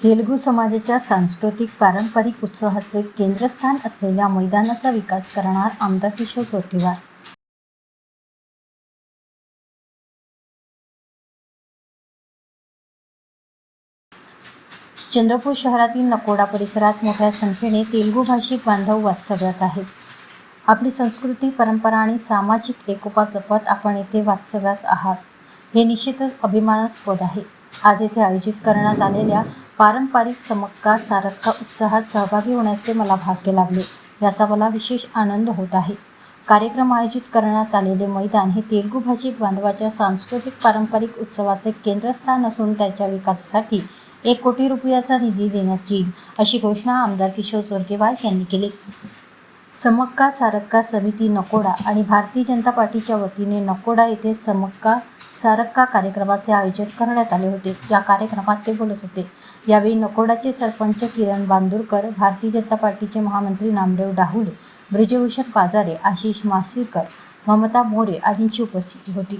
तेलुगू समाजाच्या सांस्कृतिक पारंपरिक उत्सवाचे केंद्रस्थान असलेल्या मैदानाचा विकास करणार आमदार किशोर जोरगेवार. चंद्रपूर शहरातील नकोडा परिसरात मोठ्या संख्येने तेलुगू भाषिक बांधव वास्तव्यात आहेत. आपली संस्कृती, परंपरा आणि सामाजिक एकोपा जपत आपण येथे वास्तव्यात आहात हे निश्चितच अभिमानास्पद आहे. आज येथे आयोजित करण्यात आलेल्या पारंपरिक समक्का सारक्का उत्सवात सहभागी होण्याचे मला भाग्य लाभले, याचा मला विशेष आनंद होत आहे. कार्यक्रम आयोजित करण्यात आलेले मैदान हे तेलुगू भाषिक बांधवाच्या सांस्कृतिक पारंपरिक उत्सवाचे केंद्रस्थान असून त्याच्या विकासासाठी 1 कोटी रुपयाचा निधी देण्यात येईल, अशी घोषणा आमदार किशोर जोरगेवार यांनी केली. समक्का सारक्का समिती नकोडा आणि भारतीय जनता पार्टीच्या वतीने नकोडा येथे समक्का सारक्का कार्यक्रमाचे आयोजन करण्यात आले होते. या कार्यक्रमात ते बोलत होते. यावेळी नकोडाचे सरपंच किरण बांदुरकर, भारतीय जनता पार्टीचे महामंत्री नामदेव डाहुले, ब्रिजभूषण पाजारे, आशिष मासिरकर, ममता मोरे आदींची उपस्थिती होती.